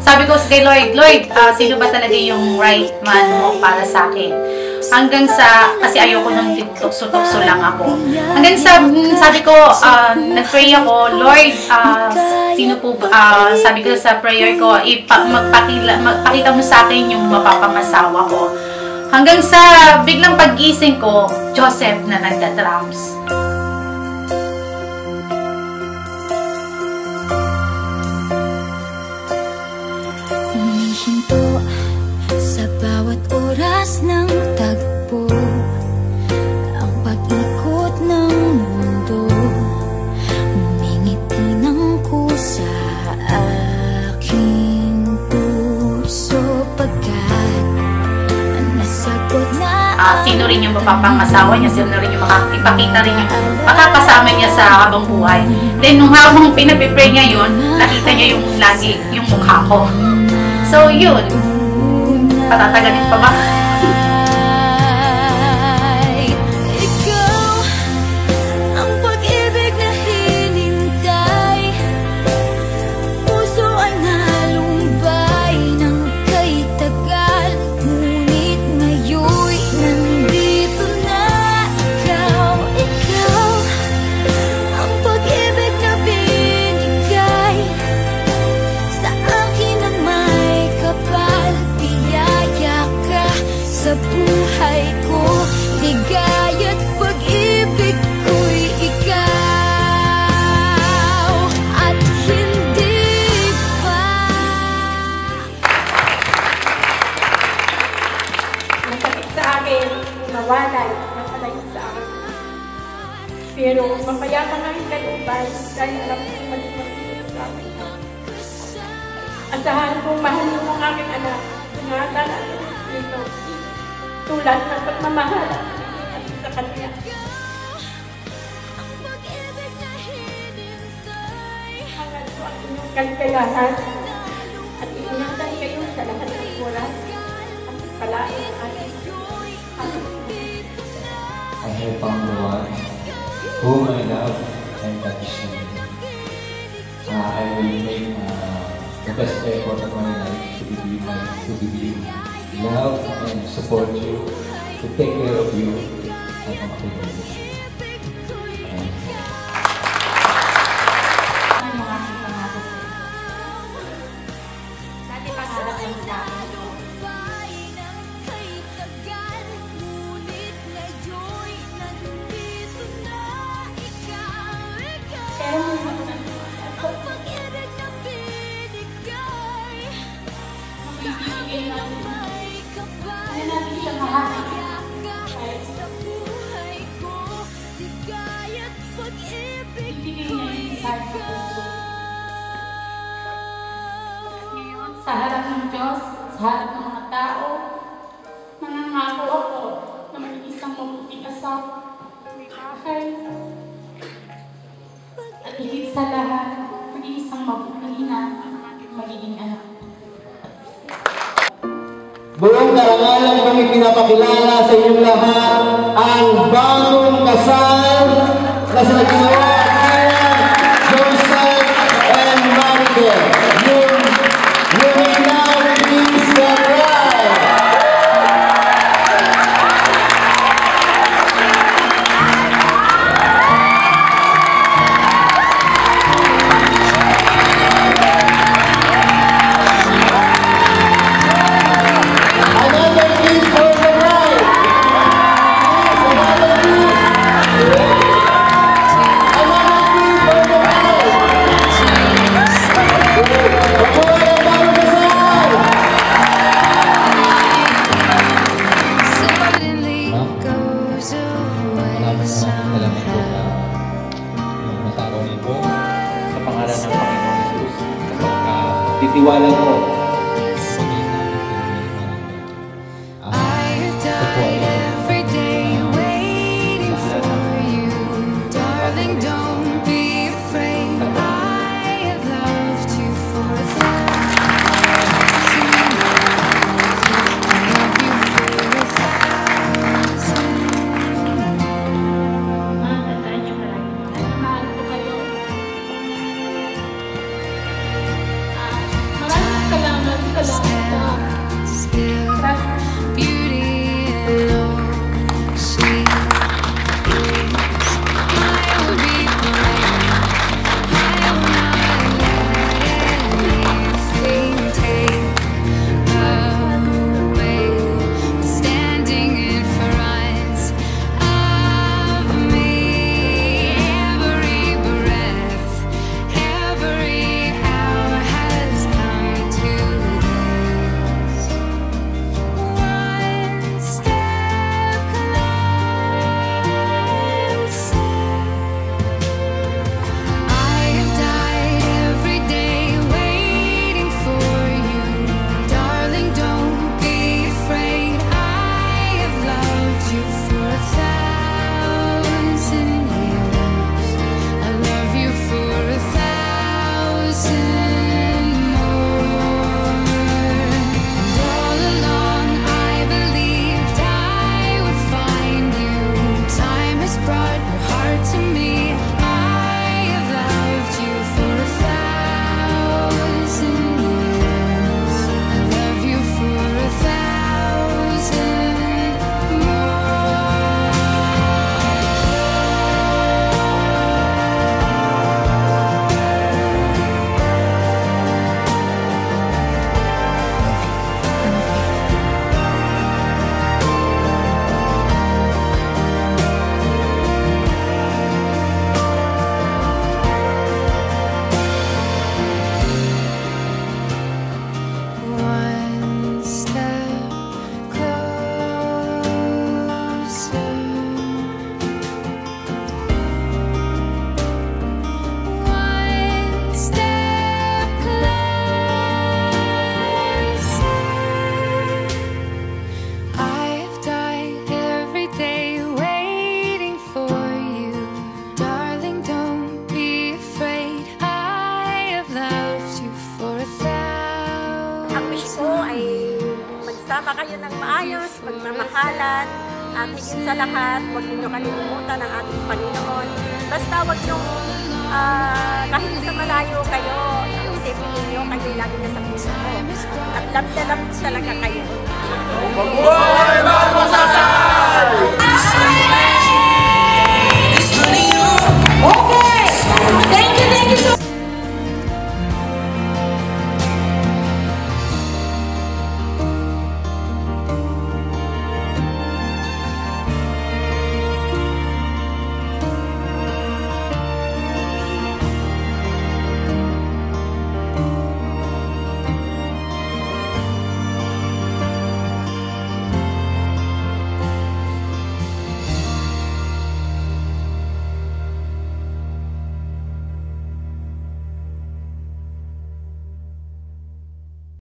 Sabi ko kay Lloyd, sino ba talaga yung right man mo para sa akin? Hanggang sa, kasi ayoko nang tukso-tukso lang ako. Hanggang sa, sabi ko, nag-pray ako, Lord, sino po, sabi ko sa prayer ko, magpakita mo sa akin yung mapapangasawa ko. Hanggang sa biglang pag-gising ko, Joseph na nagda-drums. Humihinto sa bawat oras ng tagpo, ang pag-ikot ng mundo, humingiti ng kusa aking puso, pagkat nasagot na sino rin yung mapapangasawa niya, sino rin yung makakipakita rin yung makakasama niya sa habang buhay. Then nung habang pinapipray niya yun, nakita niya yung lagi yung mukha ko. So yun, patatagalin pa ba? sa buhay ko, ligaya't pag-ibig ko'y ikaw at hindi pa. Masakit sa akin, nawalay, napalayo sa akin. Pero mapayapang ang kalubay dahil alam ko malimutin sa akin. Asahan kong mahal mo ang aking anak, ingatan at ito. Tulad ng pagmamahal at sa kanya. Hanggang po ang inyong kaligayahan at iingatan kayo sa lahat ng oras at palain ang ating I have found the one whom I love and touch him. I will make the best effort of my life to be love and support you, to take care of you, and to be with you. Sa harap ng Diyos, sa harap ng mga tao, nangangako ako na may isang mabuting asawa, may bahay, at higit sa lahat, may isang mabuting ina ang aking magiging anak. Buong karangalan kami pinapakilala sa inyong lahat ang bagong kasal na sila ginawa Joseph and Maribel. You may now release the bride. Amen. magsama kayo ng maayos, magmamahalan, at higit sa lahat, huwag ninyo kalilimutan ang ating Panginoon. Basta huwag nyo, kahit sa malayo kayo, isipin ninyo, kayo lagi na sa puso mo. At love na love talaga kayo. Mabuhay!